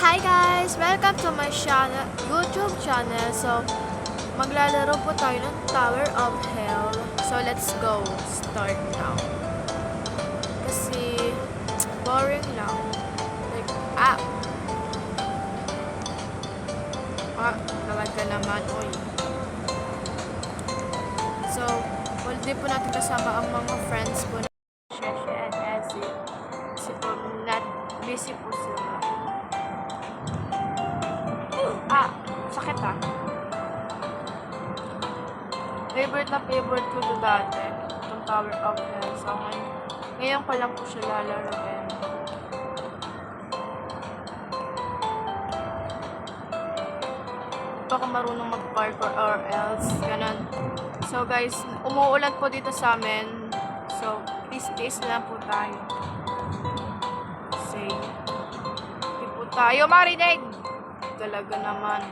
Hi guys! Welcome to my YouTube channel. So, maglalaro po tayo ng Tower of Hell. So, let's go. Start now. Kasi, boring lang. Like, talaga naman, oy. So, hindi po natin kasama ang mga friends po na Sheshe and Ezzy. Kasi po, not busy po sila. Sakit favorite ko to dati, itong Tower of Hell. So, ngayon ko lang po siya lalaroin. Hindi pa ako marunong mag-parkour or else, ganun. So guys, umuulan po dito sa amin. So, please lang po tayo. Kasi, hindi po tayo marinig! Talaga naman.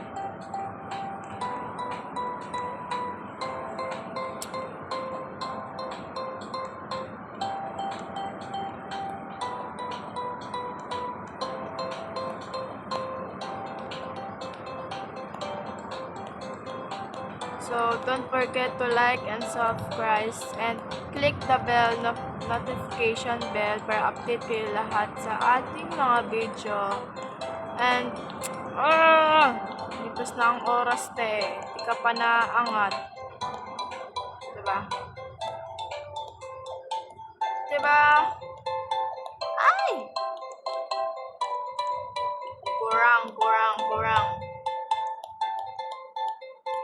So, don't forget to like and subscribe and click the bell notification bell para update kayo lahat sa ating mga video. And, lipas na ang oras, te. Di ka pa naangat. Diba? Diba? Ay! Kurang.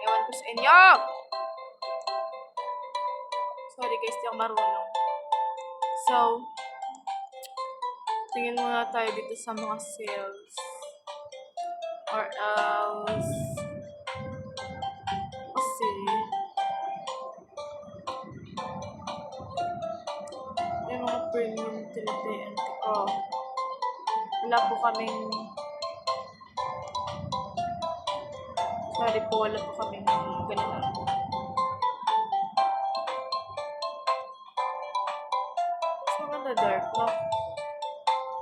Ewan ko sa inyo! Sorry guys, di ako marunong. So, tingin muna tayo dito sa mga sales. Or else, kasi, yung mga premium tinatayan ko. Wala po kaming, wala po kaming ganun. So, ganda dark, no?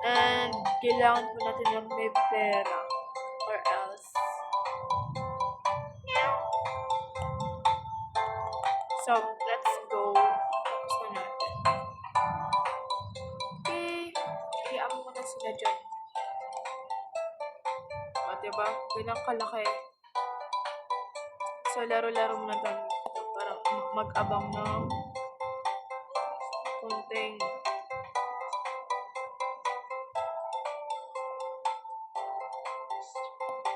And, kailangan po natin yung may pera. Or else. So, let's go. Tapos na natin. Okay. Kayaan mo na sila dyan. O, diba? Ganang kalaki. So, laro-laro mo na ganun. Para mag-abang ng konting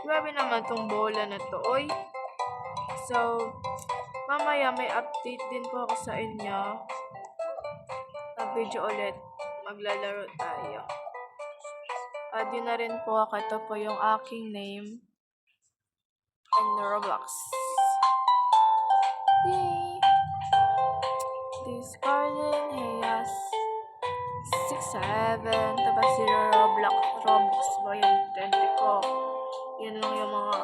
grabe naman tong bola na to, oy. So, mamaya may update din po ako sa inyo. Na video ulit. Maglalaro tayo. Yun na rin po ako. Ito po yung aking name. In Roblox. Yay! This Carlin Hayas 6'7". Taba si Roblox ba yung tente ko? Yan lang yung mga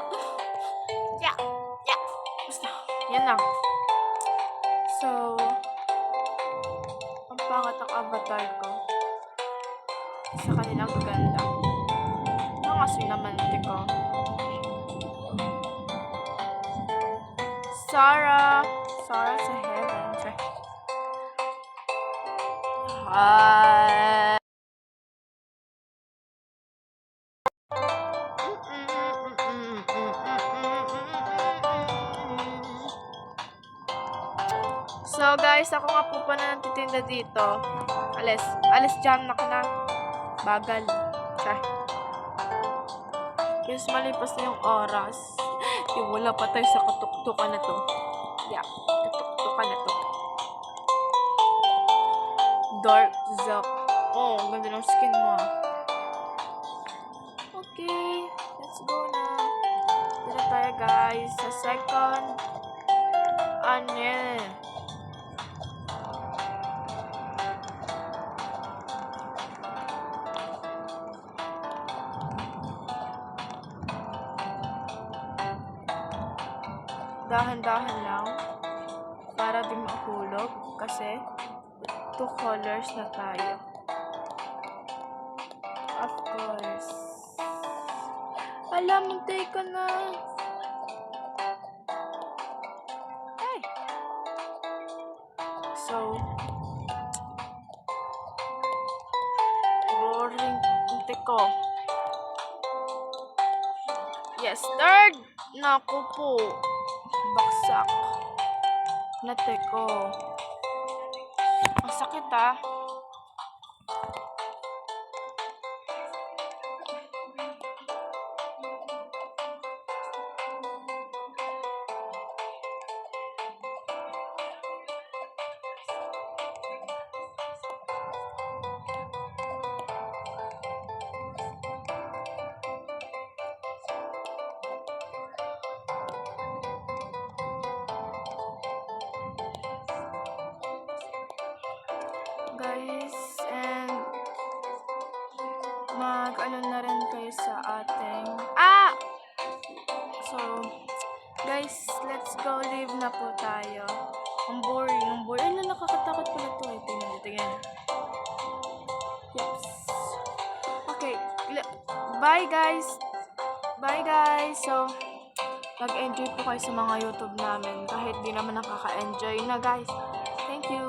basta, yan lang. So, ang pangat ang avatar ko sa kanilang maganda. Ang asin naman ko. Sarah sa heaven. Hi. So guys, ako nga po pa na nagtitinda dito. Alis jam na ka na. Bagal. Yes, malipas na yung oras. Wala pa tayo sa katuktukan na to. Katuktukan na to. Dark Zuck. Oh, ganda ng skin mo. Okay, let's go na. Dito tayo guys sa second onion. Dahan-dahan lang para di mahulog kasi 2 colors na tayo. Of course. Hala, mintay ka na. Ay. So, boring. Mintay ko. Yes, third. Naku po. Baksak. Nate ko. Ang sakit ah. Guys, and mag-ano na rin kayo sa ating so guys, let's go live na po tayo. Ang boring. Ay, nakakatakot pala to. Tingnan. Yes. Okay, bye guys. So mag-enjoy po kayo sa mga YouTube namin kahit di naman nakaka-enjoy na guys. Thank you.